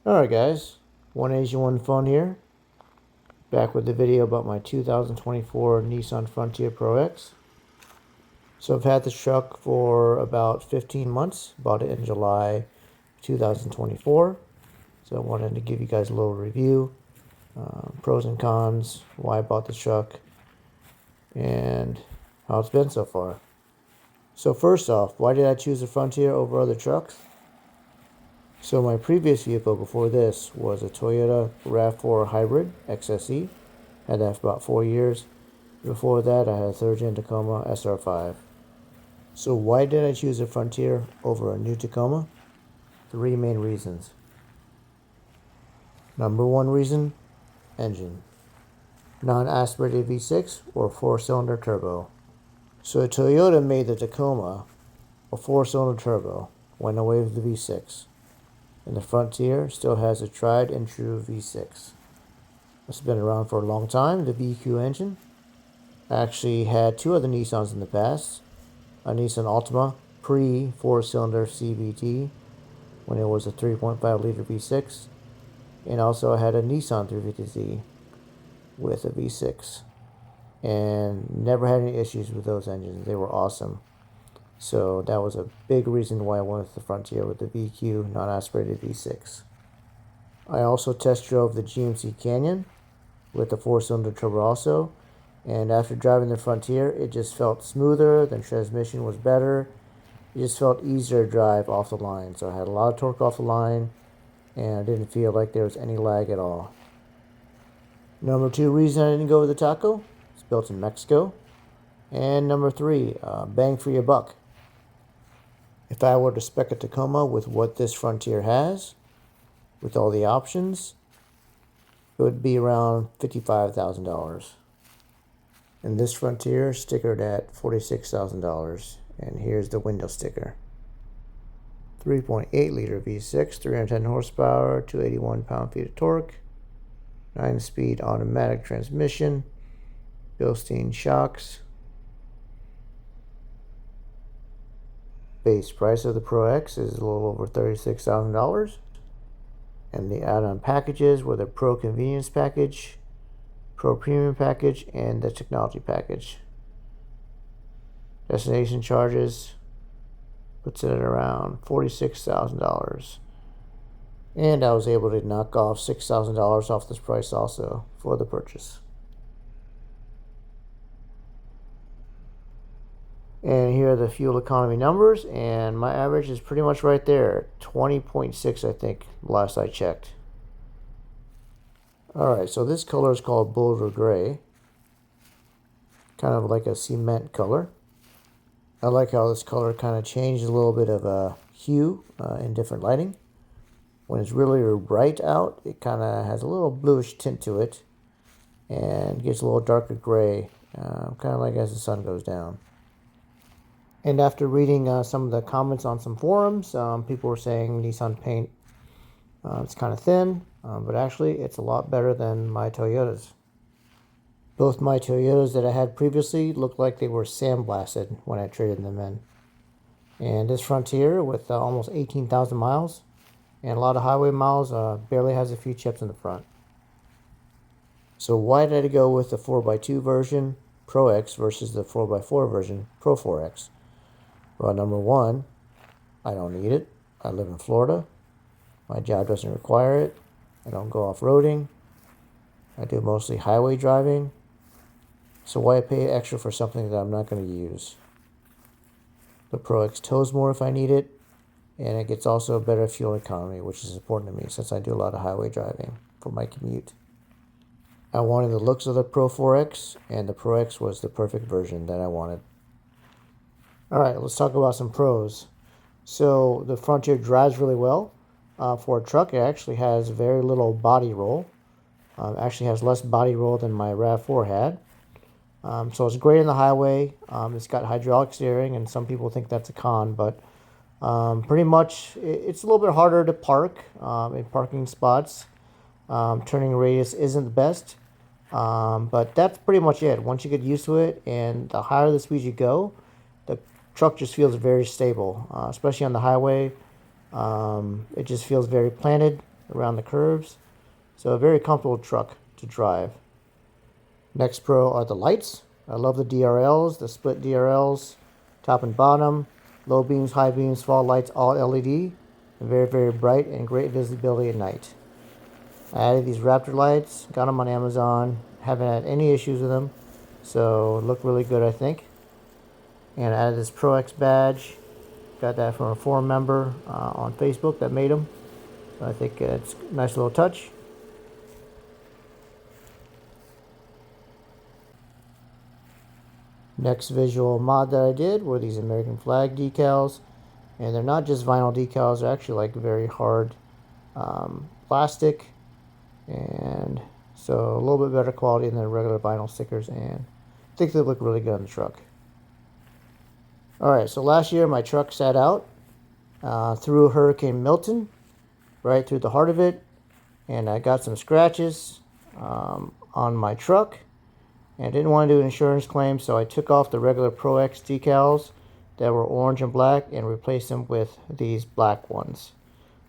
Alright guys, 181 Fun here, back with the video about my 2024 Nissan Frontier Pro-X. So I've had this truck for about 15 months, bought it in July 2024. So I wanted to give you guys a little review, pros and cons, why I bought this truck, and how it's been so far. So first off, why did I choose the Frontier over other trucks? So my previous vehicle before this was a Toyota RAV4 Hybrid XSE. Had that for about 4 years. Before that, I had a third-gen Tacoma SR5. So why did I choose a Frontier over a new Tacoma? 3 main reasons. Number 1 reason, engine. Non-aspirated V6 or 4-cylinder turbo. So Toyota made the Tacoma a 4-cylinder turbo, went away with the V6. And the Frontier still has a tried and true V6. It's been around for a long time, the VQ engine. I actually had 2 other Nissans in the past. A Nissan Altima pre 4-cylinder CVT when it was a 3.5 liter V6. And also I had a Nissan 350Z with a V6. And never had any issues with those engines. They were awesome. So that was a big reason why I went with the Frontier with the VQ non-aspirated V6. I also test drove the GMC Canyon with the 4-cylinder turbo also. And after driving the Frontier, it just felt smoother, the transmission was better. It just felt easier to drive off the line. So I had a lot of torque off the line and I didn't feel like there was any lag at all. Number 2 reason I didn't go with the Taco, it's built in Mexico. And number 3, bang for your buck. If I were to spec a Tacoma with what this Frontier has, with all the options, it would be around $55,000. And this Frontier stickered at $46,000. And here's the window sticker. 3.8 liter V6, 310 horsepower, 281 pound-feet of torque, 9-speed automatic transmission, Bilstein shocks. Base price of the Pro-X is a little over $36,000. And the add-on packages were the Pro Convenience Package, Pro Premium Package, and the Technology Package. Destination charges puts it at around $46,000. And I was able to knock off $6,000 off this price also for the purchase. And here are the fuel economy numbers, and my average is pretty much right there, 20.6 I think, last I checked. Alright, so this color is called Boulder Gray. Kind of like a cement color. I like how this color kind of changed a little bit of a hue in different lighting. When it's really bright out, it kind of has a little bluish tint to it, and gets a little darker gray, kind of like as the sun goes down. And after reading some of the comments on some forums, people were saying Nissan paint, it's kind of thin, but actually it's a lot better than my Toyotas. Both my Toyotas that I had previously looked like they were sandblasted when I traded them in. And this Frontier with almost 18,000 miles and a lot of highway miles barely has a few chips in the front. So why did I go with the 4x2 version Pro-X versus the 4x4 version Pro 4X? Well, number 1, I don't need it. I live in Florida. My job doesn't require it. I don't go off-roading. I do mostly highway driving. So why pay extra for something that I'm not going to use? The Pro-X tows more if I need it. And it gets also a better fuel economy, which is important to me since I do a lot of highway driving for my commute. I wanted the looks of the Pro 4X, and the Pro-X was the perfect version that I wanted. Alright, let's talk about some pros. So the Frontier drives really well. For a truck, it actually has very little body roll. Actually has less body roll than my RAV4 had. So it's great on the highway. It's got hydraulic steering, and some people think that's a con, but pretty much it's a little bit harder to park in parking spots. Turning radius isn't the best, but that's pretty much it. Once you get used to it, and the higher the speed you go, the truck just feels very stable, especially on the highway. It just feels very planted. around the curves. So a very comfortable truck to drive. Next pro are the lights. I love the DRLs, the split DRLs, top and bottom, low beams, high beams, fog lights, all LED. Very, very bright and great visibility at night. I added these Raptor lights, got them on Amazon, haven't had any issues with them, so look really good, I think. And I added this Pro-X badge, got that from a forum member on Facebook that made them. So I think it's a nice little touch. Next visual mod that I did were these American flag decals, and they're not just vinyl decals, they're actually like very hard plastic, and so a little bit better quality than the regular vinyl stickers, and I think they look really good on the truck. Alright, so last year my truck sat out through Hurricane Milton, right through the heart of it, and I got some scratches on my truck. And I didn't want to do an insurance claim, so I took off the regular Pro-X decals that were orange and black and replaced them with these black ones.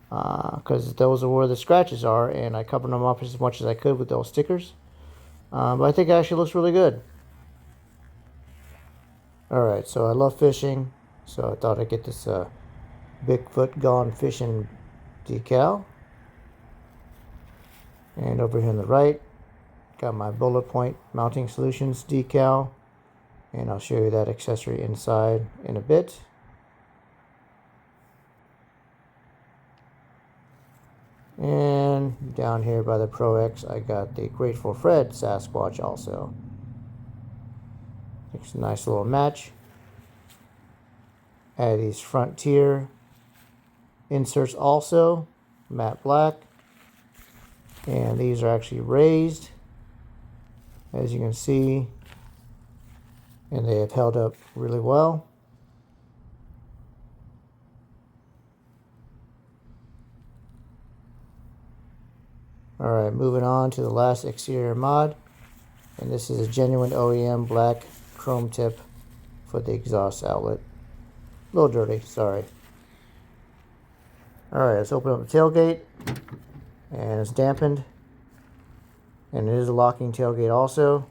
Because those are where the scratches are, and I covered them up as much as I could with those stickers. But I think it actually looks really good. Alright, so I love fishing, so I thought I'd get this Bigfoot Gone Fishing decal. And over here on the right, got my bullet point mounting solutions decal, and I'll show you that accessory inside in a bit. And down here by the Pro-X, I got the Grateful Fred Sasquatch also. It's a nice little match. Add these Frontier inserts also, matte black, and these are actually raised, as you can see, and they have held up really well. Alright, moving on to the last exterior mod, and this is a genuine OEM black chrome tip for the exhaust outlet. A little dirty, sorry. Alright, let's open up the tailgate, and it's dampened. And it is a locking tailgate also.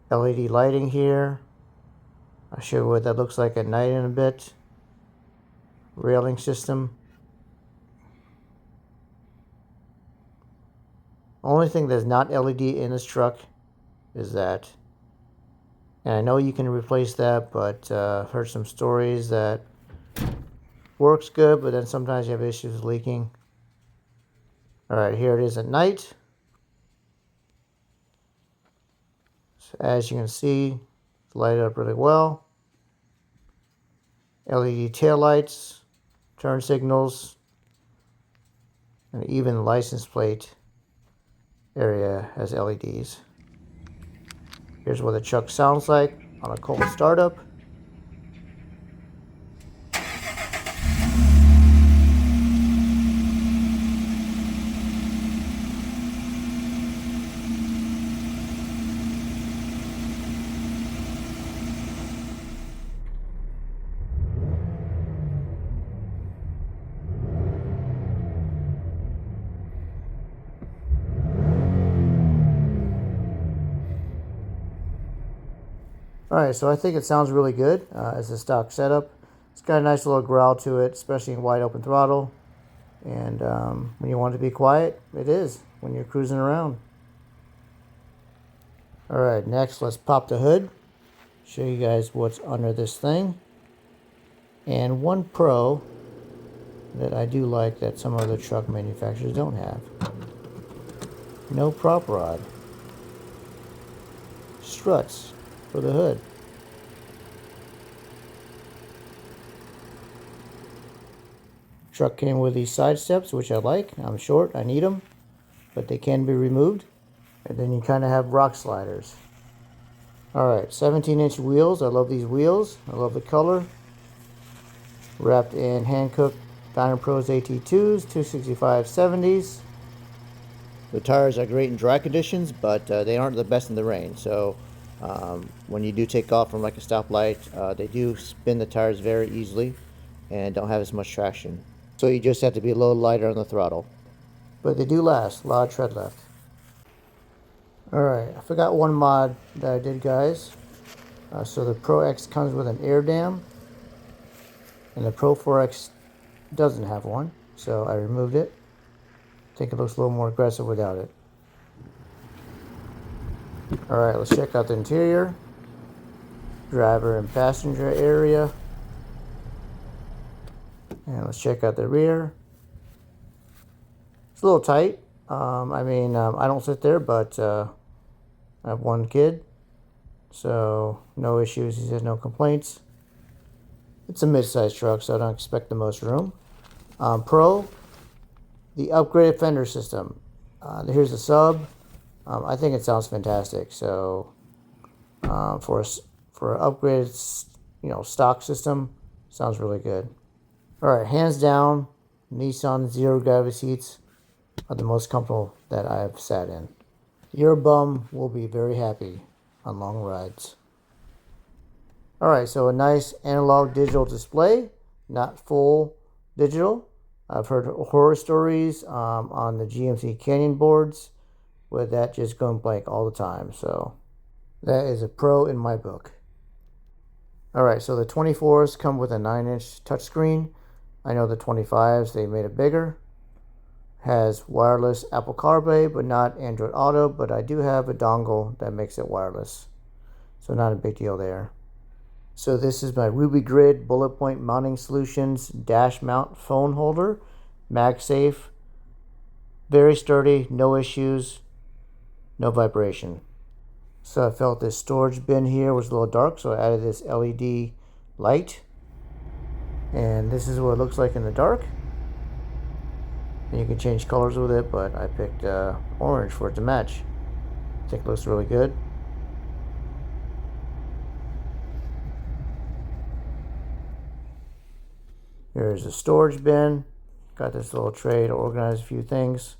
LED lighting here. I'll show you what that looks like at night in a bit. Railing system. Only thing that's not LED in this truck is that. And I know you can replace that, but I've heard some stories that works good, but then sometimes you have issues with leaking. Alright, here it is at night. So as you can see, it's lighted up really well. LED taillights, turn signals, and even the license plate area has LEDs. Here's what the truck sounds like on a cold startup. Alright, so I think it sounds really good as a stock setup. It's got a nice little growl to it, especially in wide open throttle. And when you want it to be quiet, it is when you're cruising around. Alright, next let's pop the hood. Show you guys what's under this thing. And one pro that I do like that some other truck manufacturers don't have. No prop rod. Struts for the hood. Truck came with these side steps, which I like. I'm short, I need them, but they can be removed. And then you kind of have rock sliders. Alright, 17-inch wheels. I love these wheels. I love the color. Wrapped in hand-cooked Dyna Pros AT2s, 265/70s. The tires are great in dry conditions, but they aren't the best in the rain. So when you do take off from like a stoplight, they do spin the tires very easily and don't have as much traction. So you just have to be a little lighter on the throttle. But they do last, a lot of tread left. Alright, I forgot one mod that I did, guys. So the Pro-X comes with an air dam, and the Pro 4X doesn't have one, so I removed it. I think it looks a little more aggressive without it. Alright, let's check out the interior. Driver and passenger area. And let's check out the rear. It's a little tight. I don't sit there, but I have one kid, so no issues. He says no complaints. It's a mid-sized truck, so I don't expect the most room. Pro, the upgraded fender system. Here's the sub. I think it sounds fantastic. So for an upgraded, stock system, sounds really good. All right, hands down, Nissan zero gravity seats are the most comfortable that I've sat in. Your bum will be very happy on long rides. Alright, so a nice analog digital display, not full digital. I've heard horror stories on the GMC Canyon boards with that just going blank all the time. So that is a pro in my book. Alright, so the 24s come with a 9-inch touchscreen. I know the 25s, they made it bigger. Has wireless Apple CarPlay, but not Android Auto, but I do have a dongle that makes it wireless. So not a big deal there. So this is my Ruby Grid Bullet Point Mounting Solutions dash mount phone holder. MagSafe. Very sturdy, no issues, no vibration. So I felt this storage bin here was a little dark, so I added this LED light. And this is what it looks like in the dark. And you can change colors with it, but I picked orange for it to match. I think it looks really good. Here's a storage bin. Got this little tray to organize a few things.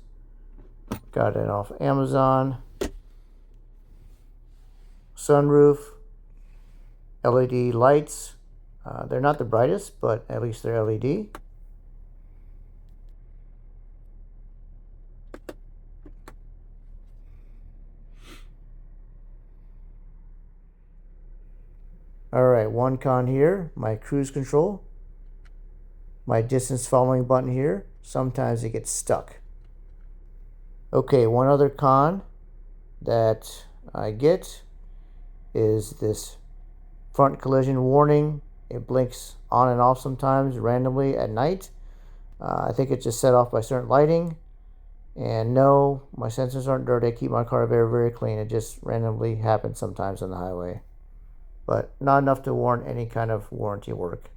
Got it off Amazon. Sunroof. LED lights. They're not the brightest, but at least they're LED. Alright, one con here, my cruise control. My distance following button here, sometimes it gets stuck. Okay, one other con that I get is this front collision warning. It blinks on and off sometimes randomly at night. I think it's just set off by certain lighting. And no, my sensors aren't dirty. I keep my car very, very clean. It just randomly happens sometimes on the highway. But not enough to warrant any kind of warranty work.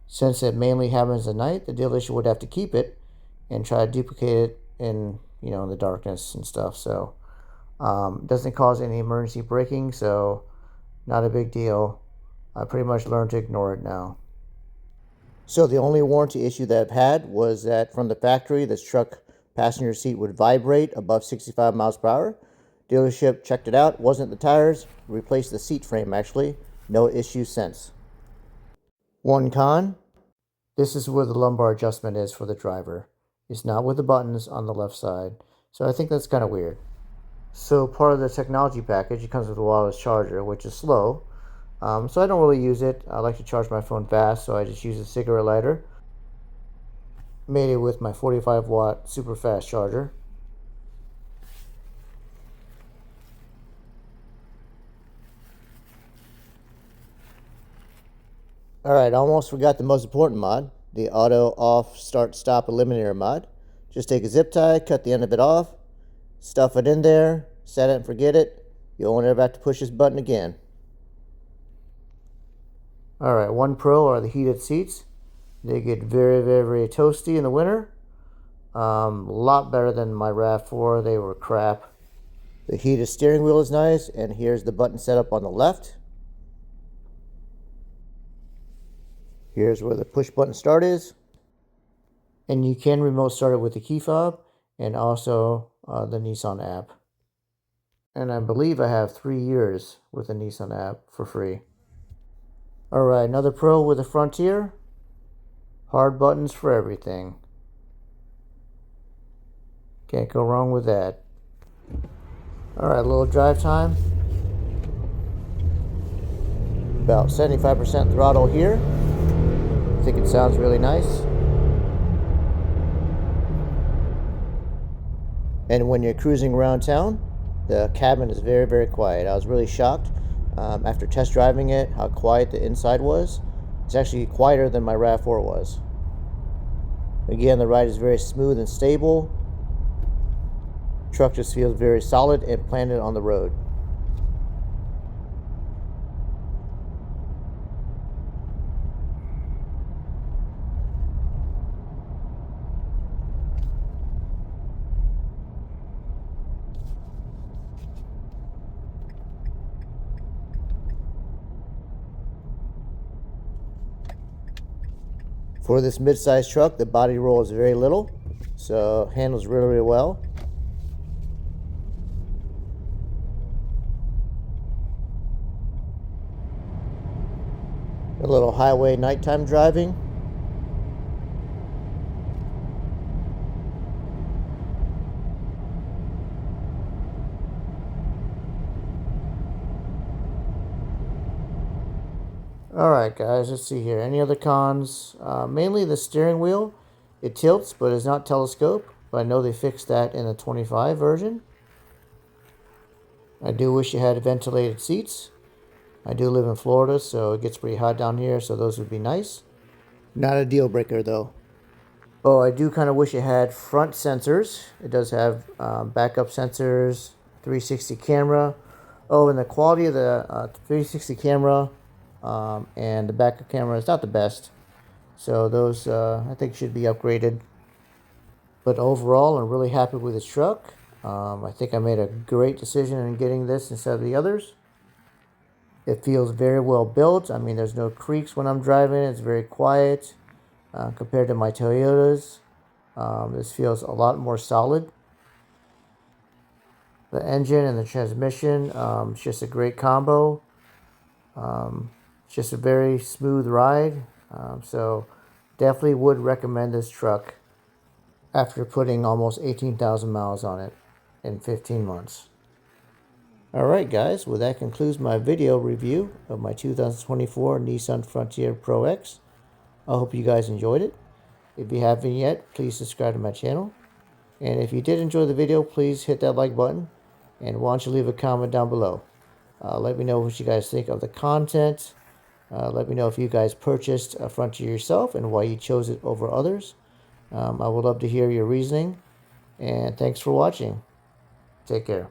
Since it mainly happens at night, the dealership would have to keep it and try to duplicate it in the darkness and stuff. So doesn't cause any emergency braking, so not a big deal. I pretty much learned to ignore it now. So the only warranty issue that I've had was that from the factory, this truck passenger seat would vibrate above 65 miles per hour. Dealership checked it out, wasn't the tires, replaced the seat frame actually. No issue since. One con, this is where the lumbar adjustment is for the driver. It's not with the buttons on the left side. So I think that's kind of weird. So part of the technology package, it comes with a wireless charger, which is slow. So I don't really use it. I like to charge my phone fast, so I just use a cigarette lighter. Made it with my 45-watt super fast charger. Alright, almost forgot the most important mod, the auto off start stop eliminator mod. Just take a zip tie, cut the end of it off, stuff it in there, set it and forget it. You won't ever have to push this button again. Alright, one pro are the heated seats. They get very, very, very toasty in the winter. A lot better than my RAV4, they were crap. The heated steering wheel is nice, and here's the button setup on the left. Here's where the push button start is. And you can remote start it with the key fob and also the Nissan app. And I believe I have 3 years with the Nissan app for free. Alright, another pro with a Frontier. Hard buttons for everything. Can't go wrong with that. Alright, a little drive time. About 75% throttle here. I think it sounds really nice. And when you're cruising around town, the cabin is very, very quiet. I was really shocked after test driving it, how quiet the inside was. It's actually quieter than my RAV4 was. Again, the ride is very smooth and stable. Truck just feels very solid and planted on the road. For this mid-size truck, the body roll is very little, so handles really, really well. A little highway nighttime driving. Alright guys, let's see here. Any other cons? Mainly the steering wheel. It tilts, but it's not telescope. But I know they fixed that in the 25 version. I do wish it had ventilated seats. I do live in Florida, so it gets pretty hot down here, so those would be nice. Not a deal breaker though. Oh, I do kind of wish it had front sensors. It does have backup sensors, 360 camera. Oh, and the quality of the 360 camera and the backup camera is not the best. So those I think should be upgraded. But overall, I'm really happy with this truck. I think I made a great decision in getting this instead of the others. It feels very well built. I mean, there's no creaks when I'm driving. It's very quiet compared to my Toyotas. This feels a lot more solid. The engine and the transmission, it's just a great combo. It's just a very smooth ride. So definitely would recommend this truck after putting almost 18,000 miles on it in 15 months. Alright guys, well that concludes my video review of my 2024 Nissan Frontier Pro-X. I hope you guys enjoyed it. If you haven't yet, please subscribe to my channel. And if you did enjoy the video, please hit that like button. And why don't you leave a comment down below. Let me know what you guys think of the content. Let me know if you guys purchased a Frontier yourself and why you chose it over others. I would love to hear your reasoning. And thanks for watching. Take care.